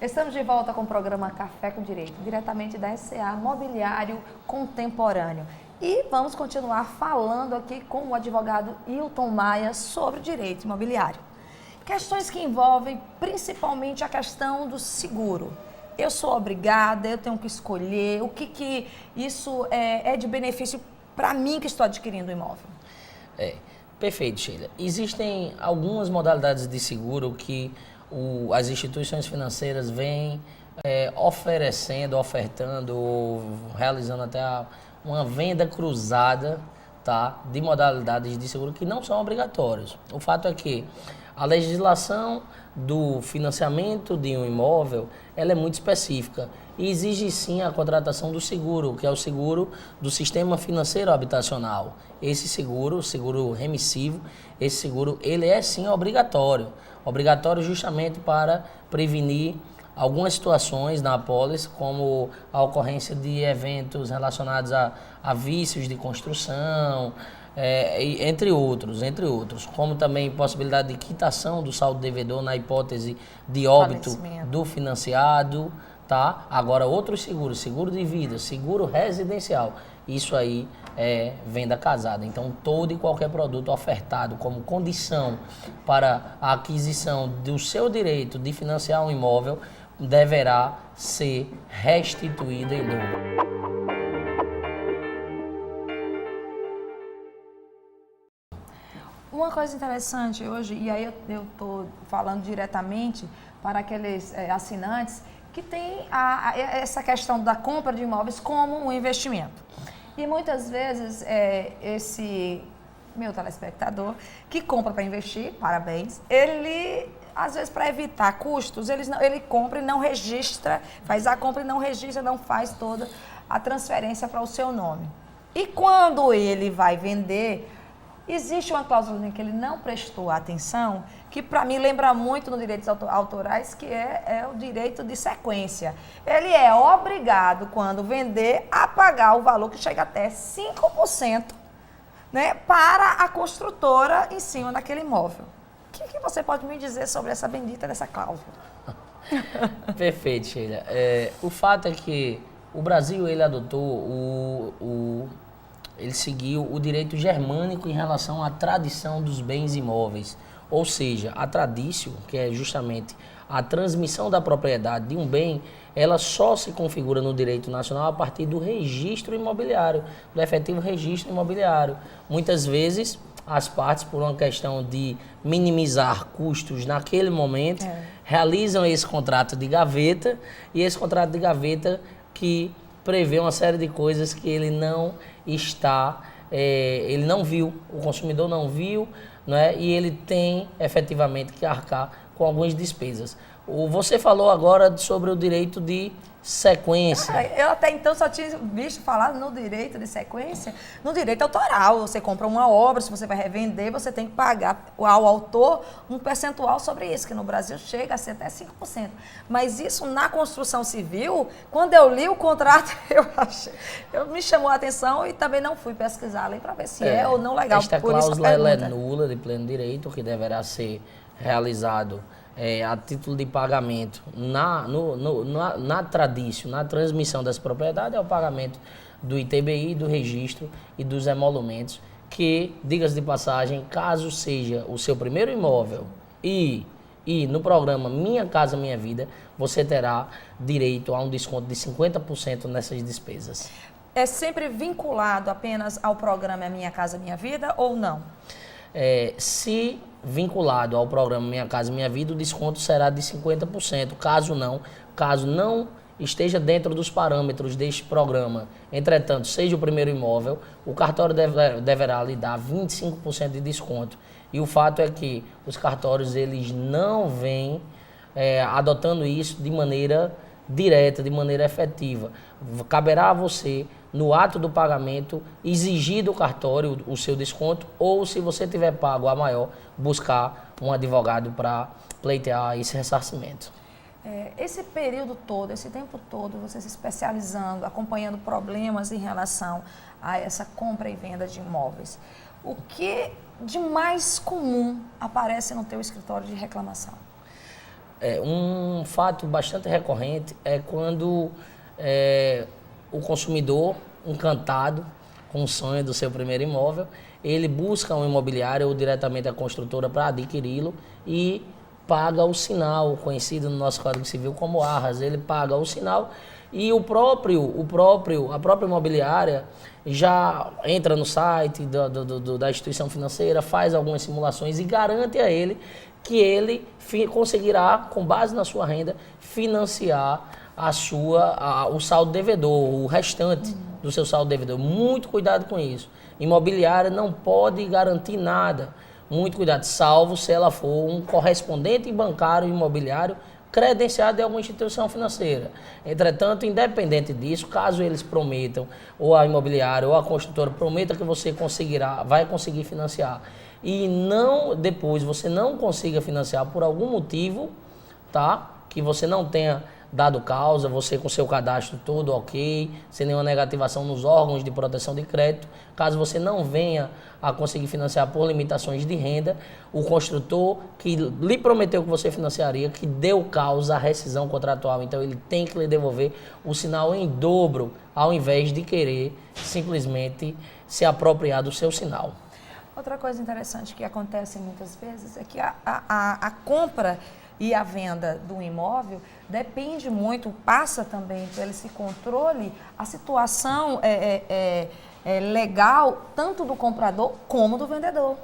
Estamos de volta com o programa Café com Direito, diretamente da SA Mobiliário Contemporâneo. E vamos continuar falando aqui com o advogado Hilton Maia sobre direito imobiliário. Questões que envolvem principalmente a questão do seguro. Eu sou obrigada, eu tenho que escolher, o que isso é de benefício para mim que estou adquirindo o imóvel? Perfeito, Sheila. Existem algumas modalidades de seguro que as instituições financeiras vêm ofertando, ou realizando até uma venda cruzada, tá, de modalidades de seguro que não são obrigatórias. O fato é que a legislação do financiamento de um imóvel, ela é muito específica e exige sim a contratação do seguro, que é o seguro do sistema financeiro habitacional. Esse seguro, o seguro remissivo, esse seguro, ele é sim obrigatório justamente para prevenir algumas situações na apólice, como a ocorrência de eventos relacionados a vícios de construção, entre outros, como também possibilidade de quitação do saldo devedor na hipótese de óbito do financiado, tá? Agora, outros seguros, seguro de vida, seguro residencial, isso aí é venda casada. Então, todo e qualquer produto ofertado como condição para a aquisição do seu direito de financiar um imóvel deverá ser restituído em dobro. Uma coisa interessante hoje, e aí eu estou falando diretamente para aqueles assinantes que têm essa questão da compra de imóveis como um investimento. E muitas vezes esse meu telespectador que compra para investir, parabéns, ele, às vezes, para evitar custos, ele compra e não registra, faz a compra e não registra, não faz toda a transferência para o seu nome. E quando ele vai vender, existe uma cláusula em que ele não prestou atenção, que para mim lembra muito no direitos autorais, que é o direito de sequência. Ele é obrigado, quando vender, a pagar o valor que chega até 5%, né, para a construtora em cima daquele imóvel. O que você pode me dizer sobre essa bendita dessa cláusula? Perfeito, Sheila. O fato é que o Brasil, ele adotou ele seguiu o direito germânico em relação à tradição dos bens imóveis, ou seja, a tradício, que é justamente a transmissão da propriedade de um bem, ela só se configura no direito nacional a partir do registro imobiliário, do efetivo registro imobiliário. Muitas vezes, as partes, por uma questão de minimizar custos naquele momento, realizam esse contrato de gaveta, e esse contrato de gaveta que prevê uma série de coisas que ele não ele não viu, o consumidor não viu, né? E ele tem efetivamente que arcar com algumas despesas. Você falou agora sobre o direito de sequência. Eu até então só tinha visto falar no direito de sequência, no direito autoral. Você compra uma obra, se você vai revender, você tem que pagar ao autor um percentual sobre isso, que no Brasil chega a ser até 5%. Mas isso na construção civil, quando eu li o contrato, me chamou a atenção e também não fui pesquisar ali para ver se é ou não legal. Esta cláusula ela é nula de pleno direito, que deverá ser realizado a título de pagamento na transmissão das propriedades, é o pagamento do ITBI, do registro e dos emolumentos, que, diga-se de passagem, caso seja o seu primeiro imóvel e no programa Minha Casa Minha Vida, você terá direito a um desconto de 50% nessas despesas. É sempre vinculado apenas ao programa Minha Casa Minha Vida ou não? Se vinculado ao programa Minha Casa Minha Vida, o desconto será de 50%. Caso não esteja dentro dos parâmetros deste programa, entretanto, seja o primeiro imóvel, o cartório deverá lhe dar 25% de desconto. E o fato é que os cartórios, eles não vêm adotando isso de maneira direta, de maneira efetiva. Caberá a você, no ato do pagamento, exigir do cartório o seu desconto, ou, se você tiver pago a maior, buscar um advogado para pleitear esse ressarcimento. Esse período todo, esse tempo todo, você se especializando, acompanhando problemas em relação a essa compra e venda de imóveis, o que de mais comum aparece no teu escritório de reclamação? Um fato bastante recorrente é quando o consumidor, encantado com o sonho do seu primeiro imóvel, ele busca um imobiliário ou diretamente a construtora para adquiri-lo e paga o sinal, conhecido no nosso Código Civil como arras. Ele paga o sinal e a própria imobiliária já entra no site da instituição financeira, faz algumas simulações e garante a ele que ele conseguirá, com base na sua renda, financiar o saldo devedor, o restante do seu saldo devedor. Muito cuidado com isso. Imobiliária não pode garantir nada. Muito cuidado, salvo se ela for um correspondente bancário imobiliário credenciado de alguma instituição financeira. Entretanto, independente disso, caso eles prometam, ou a imobiliária ou a construtora prometa que você vai conseguir financiar, e depois você não consiga financiar por algum motivo, tá? Que você não tenha dado causa, você com seu cadastro todo ok, sem nenhuma negativação nos órgãos de proteção de crédito, caso você não venha a conseguir financiar por limitações de renda, o construtor que lhe prometeu que você financiaria, que deu causa à rescisão contratual, então ele tem que lhe devolver o sinal em dobro, ao invés de querer simplesmente se apropriar do seu sinal. Outra coisa interessante que acontece muitas vezes é que a compra e a venda do imóvel depende muito, passa também pelo esse controle, a situação legal tanto do comprador como do vendedor.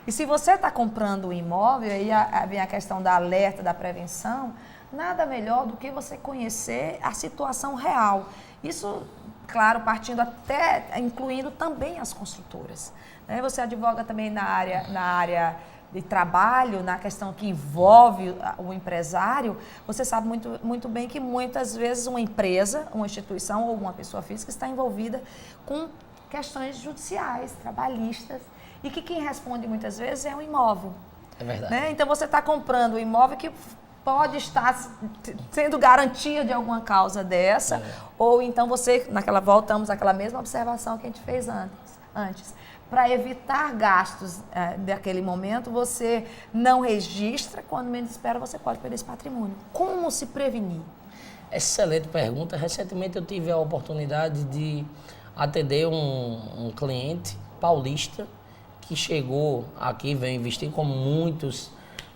E se você está comprando o imóvel, aí vem a questão da alerta, da prevenção, nada melhor do que você conhecer a situação real. Isso, claro, partindo até, incluindo também as construtoras. Né? Você advoga também na área de trabalho, na questão que envolve o empresário. Você sabe muito bem que muitas vezes uma empresa, uma instituição ou uma pessoa física está envolvida com questões judiciais, trabalhistas, e que quem responde muitas vezes é o imóvel. É verdade. Né? Então você está comprando um imóvel que pode estar sendo garantia de alguma causa dessa, ou então voltamos àquela mesma observação que a gente fez antes. Para evitar gastos daquele momento, você não registra, quando menos espera, você pode perder esse patrimônio. Como se prevenir? Excelente pergunta. Recentemente eu tive a oportunidade de atender um cliente paulista que chegou aqui, veio investir, como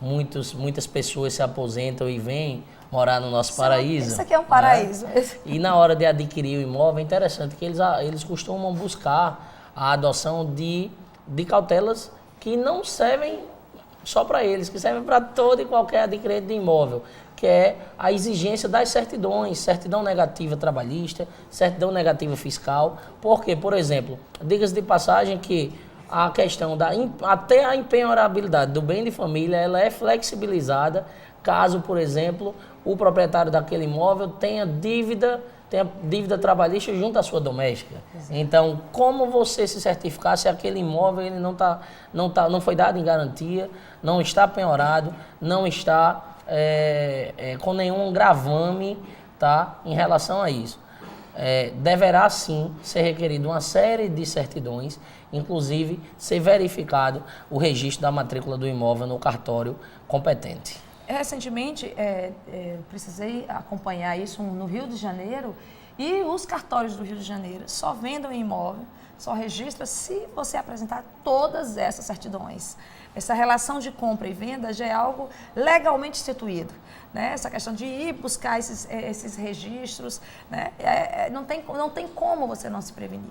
muitas pessoas se aposentam e vêm morar no nosso paraíso. Isso aqui é um paraíso. Né? E na hora de adquirir o imóvel, é interessante que eles costumam buscar a adoção de cautelas que não servem só para eles, que servem para todo e qualquer adquirente de imóvel, que é a exigência das certidões, certidão negativa trabalhista, certidão negativa fiscal, porque, por exemplo, diga-se de passagem que a questão até a empenhorabilidade do bem de família, ela é flexibilizada caso, por exemplo, o proprietário daquele imóvel tenha dívida trabalhista junto à sua doméstica. Exato. Então, como você se certificar se aquele imóvel ele não foi dado em garantia, não está penhorado, não está com nenhum gravame, tá, em relação a isso? Deverá sim ser requerido uma série de certidões, inclusive ser verificado o registro da matrícula do imóvel no cartório competente. Recentemente, precisei acompanhar isso no Rio de Janeiro, e os cartórios do Rio de Janeiro só vendem o imóvel, só registra se você apresentar todas essas certidões. Essa relação de compra e venda já é algo legalmente instituído. Né? Essa questão de ir buscar esses registros, né? Não tem como você não se prevenir.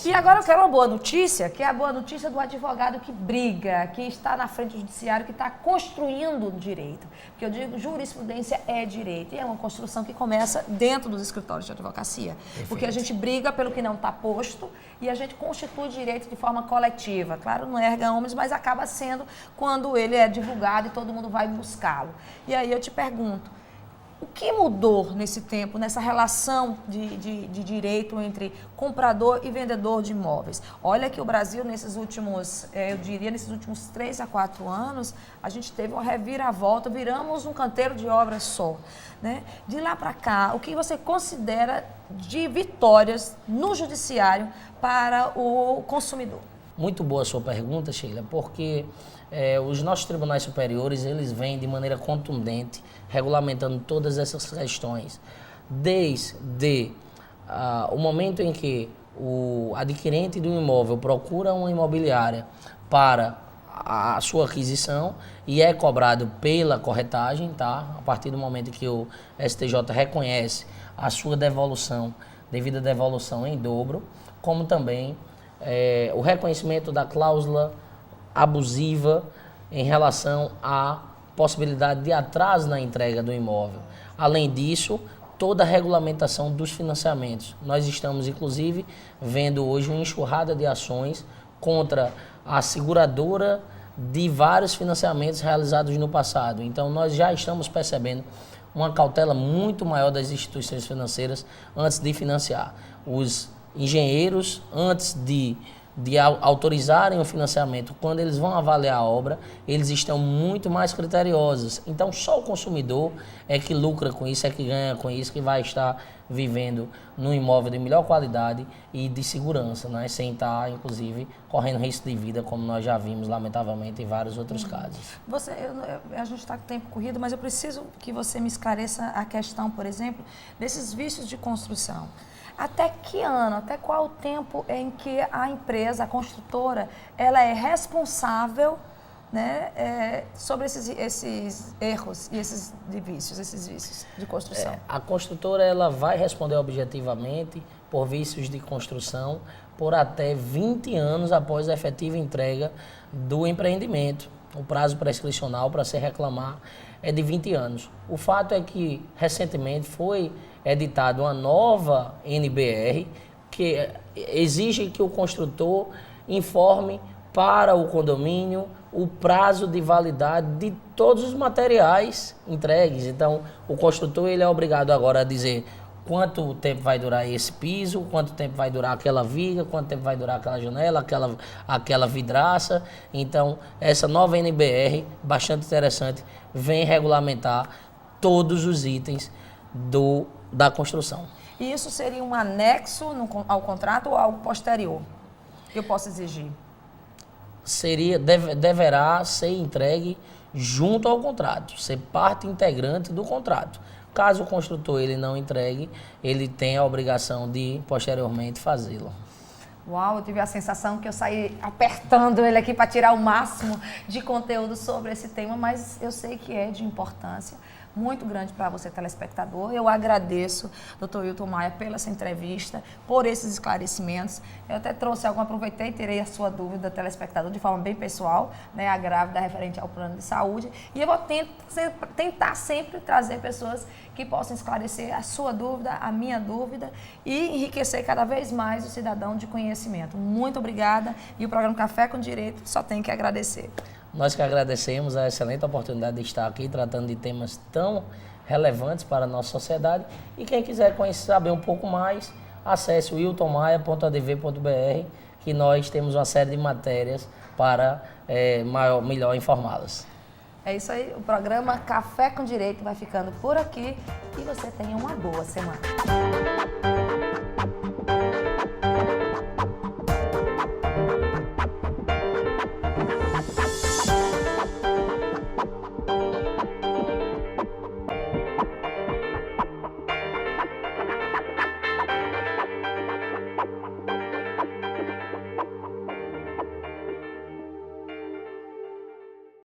E agora eu quero uma boa notícia, que é a boa notícia do advogado que briga, que está na frente do judiciário, que está construindo o direito. Porque eu digo, jurisprudência é direito, e é uma construção que começa dentro dos escritórios de advocacia. Perfeito. Porque a gente briga pelo que não está posto e a gente constitui direito de forma coletiva. Claro, não erga omnes, mas acaba sendo quando ele é divulgado e todo mundo vai buscá-lo. E aí eu te pergunto, o que mudou nesse tempo, nessa relação de direito entre comprador e vendedor de imóveis? Olha que o Brasil, nesses últimos 3 a 4 anos, a gente teve uma reviravolta, viramos um canteiro de obras só. Né? De lá para cá, o que você considera de vitórias no judiciário para o consumidor? muito boa a sua pergunta, Sheila, porque os nossos tribunais superiores, eles vêm de maneira contundente, regulamentando todas essas questões. Desde o momento em que o adquirente do imóvel procura uma imobiliária para a sua aquisição e é cobrado pela corretagem, tá? A partir do momento que o STJ reconhece a sua devolução, devida devolução em dobro, como também o reconhecimento da cláusula abusiva em relação à possibilidade de atraso na entrega do imóvel. Além disso, toda a regulamentação dos financiamentos. Nós estamos, inclusive, vendo hoje uma enxurrada de ações contra a seguradora de vários financiamentos realizados no passado. Então, nós já estamos percebendo uma cautela muito maior das instituições financeiras antes de financiar. Os engenheiros, antes de autorizarem o financiamento, quando eles vão avaliar a obra, eles estão muito mais criteriosos. Então, só o consumidor é que lucra com isso, é que ganha com isso, que vai estar vivendo num imóvel de melhor qualidade e de segurança, né? Sem estar, inclusive, correndo risco de vida, como nós já vimos, lamentavelmente, em vários outros casos. A gente está com o tempo corrido, mas eu preciso que você me esclareça a questão, por exemplo, desses vícios de construção. Até que ano, até qual o tempo em que a empresa, a construtora, ela é responsável, né, sobre esses erros e esses vícios de construção? A construtora ela vai responder objetivamente por vícios de construção por até 20 anos após a efetiva entrega do empreendimento. O prazo prescricional para se reclamar é de 20 anos. O fato é que, recentemente, foi editada uma nova NBR que exige que o construtor informe para o condomínio o prazo de validade de todos os materiais entregues. Então, o construtor ele é obrigado agora a dizer quanto tempo vai durar esse piso, quanto tempo vai durar aquela viga, quanto tempo vai durar aquela janela, aquela vidraça. Então, essa nova NBR, bastante interessante, vem regulamentar todos os itens da construção. E isso seria um anexo ao contrato ou algo posterior que eu posso exigir? Deverá ser entregue junto ao contrato, ser parte integrante do contrato. Caso o construtor ele não entregue, ele tem a obrigação de posteriormente fazê-lo. Uau, eu tive a sensação que eu saí apertando ele aqui para tirar o máximo de conteúdo sobre esse tema, mas eu sei que é de importância muito grande para você, telespectador. Eu agradeço, Dr. Wilton Maia, pela essa entrevista, por esses esclarecimentos. Eu até trouxe aproveitei e tirei a sua dúvida, telespectador, de forma bem pessoal, né, a grávida referente ao plano de saúde. E eu vou tentar sempre trazer pessoas que possam esclarecer a sua dúvida, a minha dúvida e enriquecer cada vez mais o cidadão de conhecimento. Muito obrigada e o programa Café com Direito só tem que agradecer. Nós que agradecemos a excelente oportunidade de estar aqui tratando de temas tão relevantes para a nossa sociedade. E quem quiser saber um pouco mais, acesse o wiltonmaia.adv.br, que nós temos uma série de matérias para melhor informá-las. É isso aí, o programa Café com Direito vai ficando por aqui e você tenha uma boa semana.